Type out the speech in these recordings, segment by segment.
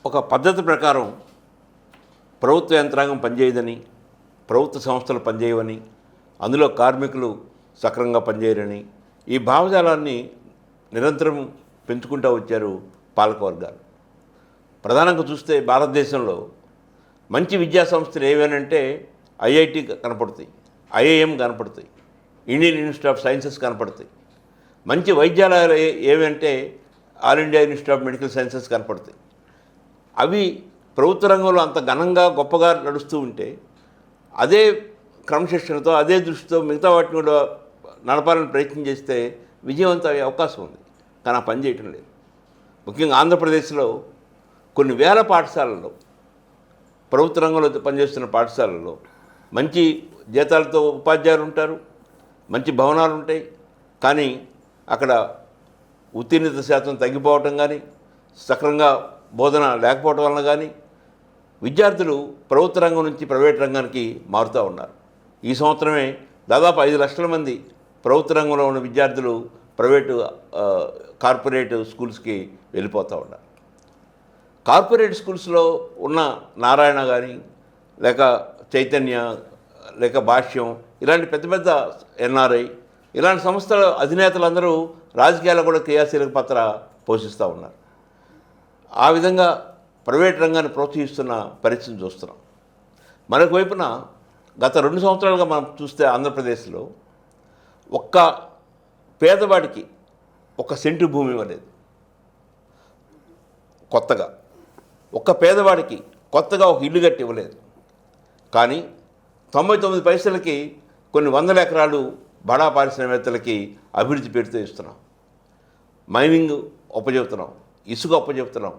ఒక పద్ధతి ప్రకారం ప్రభుత్వ యంత్రాంగం పనిచేయదని, ప్రభుత్వ సంస్థలు పనిచేయవని, అందులో కార్మికులు సక్రమంగా పనిచేయరని ఈ భావజాలాన్ని నిరంతరం పెంచుకుంటూ వచ్చారు పాలకవర్గాలు. ప్రధానంగా చూస్తే భారతదేశంలో మంచి విద్యా సంస్థలు ఏవేనంటే ఐఐటి కనపడతాయి, ఐఐఎం కనపడతాయి, ఇండియన్ ఇన్స్టిట్యూట్ ఆఫ్ సైన్సెస్ కనపడతాయి. మంచి వైద్యాలయాలు ఏవంటే all India institute of medical sciences కనపడతాయి. అవి ప్రభుత్వ రంగంలో అంత ఘనంగా గొప్పగా నడుస్తూ ఉంటే అదే క్రమశిక్షణతో అదే దృష్టితో మిగతా వాటిని కూడా నడపాలని ప్రయత్నం చేస్తే విజయవంతం అయ్యే అవకాశం ఉంది. కానీ ఆ పని చేయటం లేదు. ముఖ్యంగా ఆంధ్రప్రదేశ్లో కొన్ని వేల పాఠశాలల్లో, ప్రభుత్వ రంగంలో పనిచేస్తున్న పాఠశాలల్లో మంచి జీతాలతో ఉపాధ్యాయులు ఉంటారు, మంచి భవనాలు ఉంటాయి. కానీ అక్కడ ఉత్తీర్ణత శాతం తగ్గిపోవటం కానీ, సక్రమంగా బోధన లేకపోవటం వలన కానీ విద్యార్థులు ప్రభుత్వ రంగం నుంచి ప్రైవేట్ రంగానికి మారుతూ ఉన్నారు. ఈ సంవత్సరమే దాదాపు 5 లక్షల మంది ప్రభుత్వ రంగంలో ఉన్న విద్యార్థులు ప్రైవేటు కార్పొరేట్ స్కూల్స్కి వెళ్ళిపోతూ ఉన్నారు. కార్పొరేట్ స్కూల్స్లో ఉన్న నారాయణ కానీ, లేక చైతన్య, లేక భాష్యం, ఇలాంటి పెద్ద పెద్ద ఎన్ఆర్ఐ ఇలాంటి సంస్థల అధినేతలందరూ రాజకీయాల్లో కూడా క్రియాశీలక పాత్ర పోషిస్తూ ఉన్నారు. ఆ విధంగా ప్రైవేట్ రంగాన్ని ప్రోత్సహిస్తున్న పరిస్థితిని చూస్తున్నాం. మరొక వైపున గత 2 సంవత్సరాలుగా మనం చూస్తే ఆంధ్రప్రదేశ్లో ఒక్క పేదవాడికి 1 సెంటు భూమి ఇవ్వలేదు. కొత్తగా ఒక్క పేదవాడికి కొత్తగా ఒక ఇల్లు కట్టి ఇవ్వలేదు. కానీ 99 పైసలకి కొన్ని వందల ఎకరాలు బడా పారిశ్రామికవేత్తలకి అభివృద్ధి పేరుతో ఇస్తున్నాం. మైనింగ్ ఒప్పజెపుతున్నాం, ఇసుక ఒప్పజెపుతున్నాం,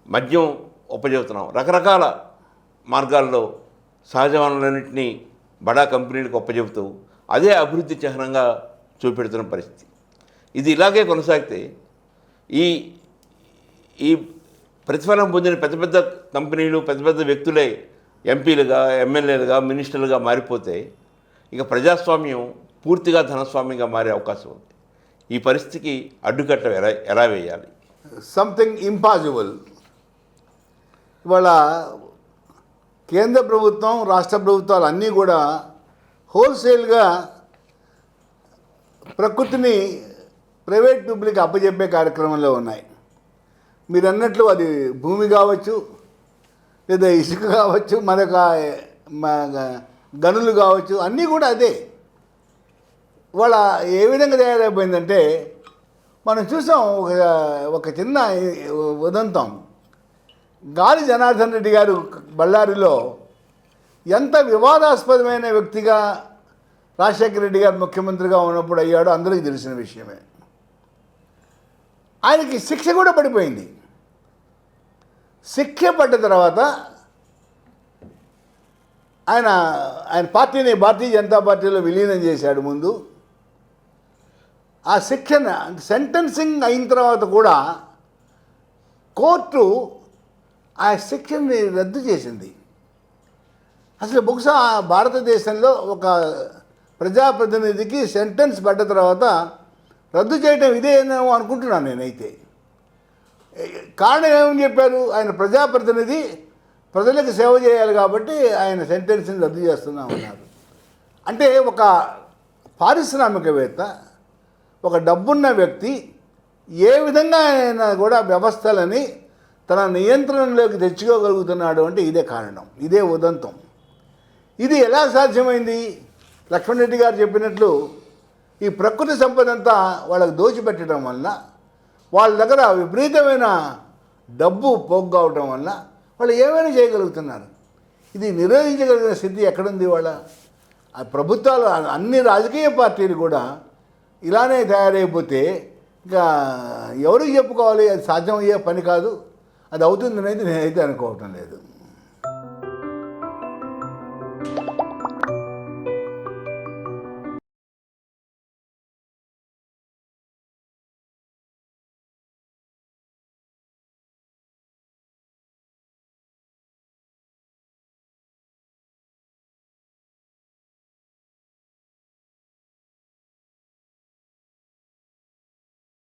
మద్యం ఒప్పజెపుతున్నాం. రకరకాల మార్గాల్లో సహజ వనరులన్నింటినీ బడా కంపెనీలకు ఒప్పజెపుతూ అదే అభివృద్ధి చిహ్నంగా చూపెడుతున్న పరిస్థితి. ఇది ఇలాగే కొనసాగితే ఈ ఈ ప్రతిఫలం పొందిన పెద్ద పెద్ద కంపెనీలు, పెద్ద పెద్ద వ్యక్తులే ఎంపీలుగా, ఎమ్మెల్యేలుగా, మినిస్టర్లుగా మారిపోతే ఇక ప్రజాస్వామ్యం పూర్తిగా ధనస్వామ్యంగా మారే అవకాశం ఉంది. ఈ పరిస్థితికి అడ్డుకట్ట ఎలా వేయాలి? Something impossible. ఇవాళ కేంద్ర ప్రభుత్వం, రాష్ట్ర ప్రభుత్వాలు అన్నీ కూడా హోల్సేల్గా ప్రకృతిని ప్రైవేట్ పీపుల్కి అప్పచెప్పే కార్యక్రమంలో ఉన్నాయి. మీరు అన్నట్లు అది భూమి కావచ్చు, లేదా ఇసుక కావచ్చు, మరొక గనులు కావచ్చు, అన్నీ కూడా అదే. వాళ్ళ ఏ విధంగా తయారైపోయిందంటే మనం చూసాం. ఒక చిన్న ఉదంతం. గాలి జనార్దన్ రెడ్డి గారు బళ్ళారిలో ఎంత వివాదాస్పదమైన వ్యక్తిగా రాజశేఖర రెడ్డి గారు ముఖ్యమంత్రిగా ఉన్నప్పుడు అయ్యాడో అందరికీ తెలిసిన విషయమే. ఆయనకి శిక్ష కూడా పడిపోయింది. శిక్ష పడ్డ తర్వాత ఆయన పార్టీని భారతీయ జనతా పార్టీలో విలీనం చేశాడు. ముందు ఆ శిక్షణ సెంటెన్సింగ్ అయిన తర్వాత కూడా కోర్టు ఆ శిక్షని రద్దు చేసింది. అసలు బహుశా భారతదేశంలో ఒక ప్రజాప్రతినిధికి సెంటెన్స్ పడ్డ తర్వాత రద్దు చేయడం ఇదేనేమో అనుకుంటున్నాను నేనైతే. కారణం ఏమని చెప్పారు? ఆయన ప్రజాప్రతినిధి, ప్రజలకు సేవ చేయాలి కాబట్టి ఆయన సెంటెన్స్ని రద్దు చేస్తున్నామన్నారు. అంటే ఒక పారిశ్రామికవేత్త, ఒక డబ్బున్న వ్యక్తి ఏ విధంగా ఆయన కూడా వ్యవస్థలని తన నియంత్రణలోకి తెచ్చుకోగలుగుతున్నాడు అంటే ఇదే కారణం, ఇదే ఉదంతం. ఇది ఎలా సాధ్యమైంది? లక్ష్మణ్ రెడ్డి గారు చెప్పినట్లు ఈ ప్రకృతి సంపద అంతా వాళ్ళకు దోచిపెట్టడం వలన, వాళ్ళ దగ్గర విపరీతమైన డబ్బు పోగ్గవటం వల్ల వాళ్ళు ఏమైనా చేయగలుగుతున్నారు. ఇది నిరోధించగలిగిన స్థితి ఎక్కడుంది? వాళ్ళ ప్రభుత్వాలు, అన్ని రాజకీయ పార్టీలు కూడా ఇలానే తయారైపోతే ఇంకా ఎవరికి చెప్పుకోవాలి? అది సాధ్యమయ్యే పని కాదు. అది అవుతుందనేది నేనైతే అనుకోవటం లేదు.